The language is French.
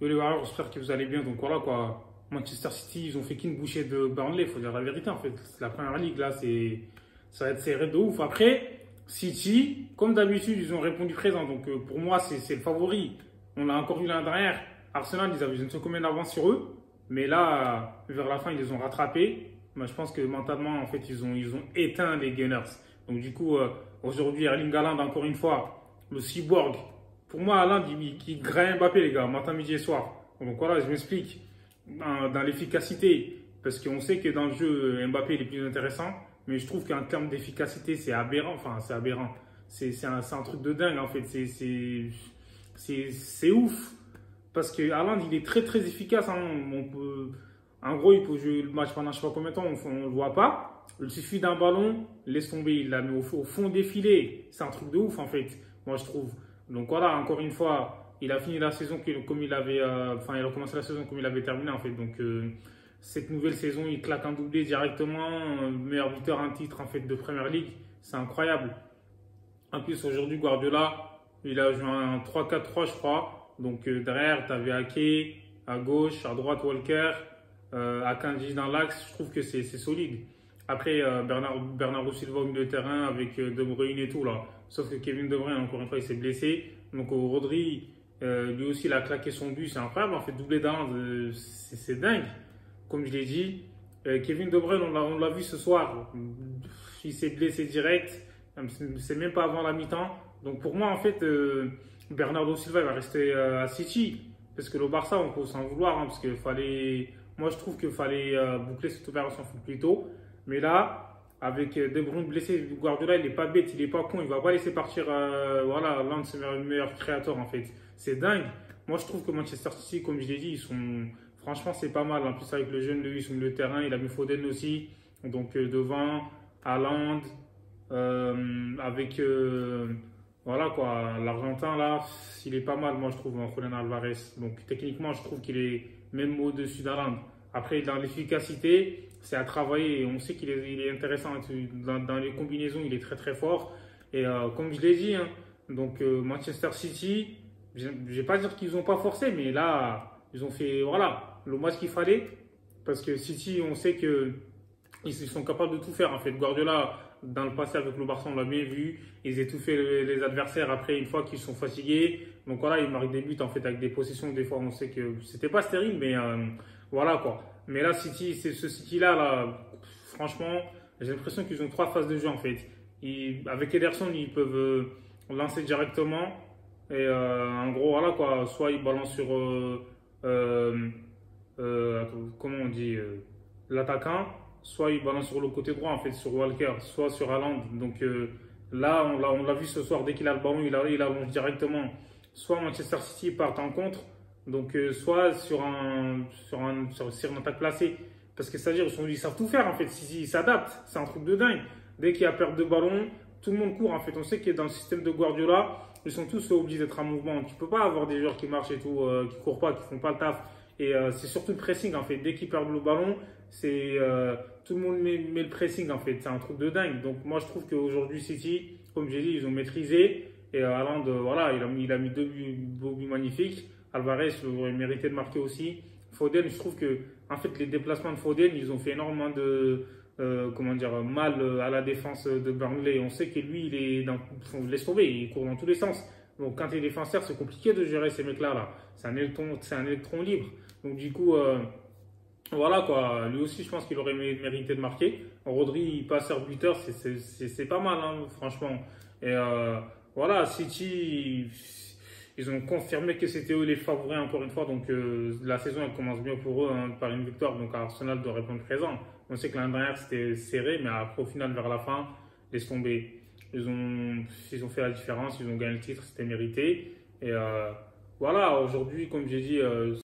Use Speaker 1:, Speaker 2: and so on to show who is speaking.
Speaker 1: Yo les Warriors, j'espère que vous allez bien. Donc voilà quoi, Manchester City, ils ont fait qu'une bouchée de Burnley, faut dire la vérité en fait. C'est la première ligue là, ça va être serré de ouf. Après, City, comme d'habitude, ils ont répondu présent. Donc pour moi, c'est le favori. On l'a encore vu l'an dernier. Arsenal, ils avaient je ne sais combien d'avance sur eux. Mais là, vers la fin, ils les ont rattrapés. Moi, je pense que mentalement, en fait, ils ont éteint les Gunners. Donc du coup, aujourd'hui, Erling Haaland, encore une fois, le cyborg. Pour moi, Haaland, il graille Mbappé, les gars, matin, midi et soir. Donc voilà, je m'explique. Dans l'efficacité, parce qu'on sait que dans le jeu, Mbappé il est plus intéressant, mais je trouve qu'en termes d'efficacité, c'est aberrant. Enfin, c'est aberrant. C'est un truc de dingue, en fait. C'est ouf. Parce que Haaland, il est très, très efficace. Hein. En gros, il peut jouer le match pendant je ne sais pas combien de temps, on ne le voit pas. Il suffit d'un ballon, laisse tomber, il l'a mis au fond des filets. C'est un truc de ouf, en fait, moi, je trouve. Donc voilà, encore une fois, il a fini la saison comme il avait, enfin, il a commencé la saison comme il avait terminé en fait. Donc cette nouvelle saison, il claque un doublé directement, meilleur buteur en titre en fait de Premier League, c'est incroyable. En plus aujourd'hui Guardiola, il a joué un 3-4-3 je crois. Donc derrière, tu avais Ake, à gauche, à droite Walker, Akanji dans l'axe. Je trouve que c'est solide. Après Bernardo Silva au milieu de terrain avec De Bruyne et tout là. Sauf que Kevin De Bruyne encore une fois il s'est blessé. Donc Rodri lui aussi, il a claqué son but, c'est incroyable. En fait, doublé d'Haaland, c'est dingue. Comme je l'ai dit, Kevin De Bruyne, on l'a vu ce soir. Il s'est blessé direct. C'est même pas avant la mi-temps. Donc pour moi, en fait, Bernardo Silva il va rester à City. Parce que le Barça, on peut s'en vouloir. Hein, parce que fallait. Moi, je trouve qu'il fallait boucler cette opération plus tôt. Mais là, avec De Bruyne blessé, Guardiola, il n'est pas bête, il n'est pas con. Il ne va pas laisser partir voilà, l'un de ses meilleurs créateurs, en fait. C'est dingue. Moi, je trouve que Manchester City, comme je l'ai dit, franchement, c'est pas mal. En plus, avec le jeune Lewis sur le terrain, il a mis Foden aussi. Donc, devant, Haaland, avec, voilà quoi, l'Argentin, là, il est pas mal, moi, je trouve, en Julián Alvarez. Donc, techniquement, je trouve qu'il est même au-dessus d'Haaland. Après, dans l'efficacité, c'est à travailler. Et on sait il est intéressant. Dans les combinaisons, il est très, très fort. Et comme je l'ai dit, hein, donc, Manchester City, je ne vais pas dire qu'ils n'ont pas forcé, mais là, ils ont fait voilà, le match qu'il fallait. Parce que City, on sait qu'ils sont capables de tout faire. En fait, Guardiola, dans le passé avec le Barça, on l'a bien vu. Ils étouffaient les adversaires après, une fois qu'ils sont fatigués. Donc voilà, ils marquent des buts en fait avec des possessions. Des fois, on sait que c'était pas stérile, mais voilà quoi. Mais là, ce City-là, là, franchement, j'ai l'impression qu'ils ont trois phases de jeu en fait. Avec Ederson, ils peuvent lancer directement. Et en gros, voilà quoi, soit il balance sur, comment on dit, l'attaquant, soit il balance sur le côté droit, en fait, sur Walker, soit sur Haaland. Donc là, on l'a vu ce soir, dès qu'il a le ballon, il allonge directement. Soit Manchester City part en contre, donc soit sur une attaque placée. Parce que c'est-à-dire, ils savent tout faire, en fait, ils s'adaptent, c'est un truc de dingue. Dès qu'il y a perte de ballon, tout le monde court, en fait. On sait que dans le système de Guardiola, ils sont tous obligés d'être en mouvement. Tu ne peux pas avoir des joueurs qui marchent et tout, qui ne courent pas, qui ne font pas le taf. Et c'est surtout le pressing en fait. Dès qu'ils perdent le ballon, tout le monde met le pressing en fait. C'est un truc de dingue. Donc moi je trouve qu'aujourd'hui City, comme j'ai dit, ils ont maîtrisé. Et Haaland, voilà, il a mis deux buts magnifiques. Alvarez aurait mérité de marquer aussi. Foden, je trouve que en fait les déplacements de Foden, ils ont fait énormément de comment dire, mal à la défense de Burnley. On sait que lui, laisse tomber, il court dans tous les sens. Donc quand tu es défenseur, c'est compliqué de gérer ces mecs-là. Là. C'est un électron libre. Donc du coup, voilà quoi. Lui aussi, je pense qu'il aurait mérité de marquer. Rodri, passeur buteur, c'est pas mal, hein, franchement. Et voilà, City, ils ont confirmé que c'était eux les favoris encore une fois. Donc la saison, elle commence bien pour eux hein, par une victoire. Donc Arsenal doit répondre présent. On sait que l'année dernière, c'était serré, mais après, au final, vers la fin, laisse tomber. Ils ont fait la différence, ils ont gagné le titre, c'était mérité. Et voilà, aujourd'hui, comme j'ai dit,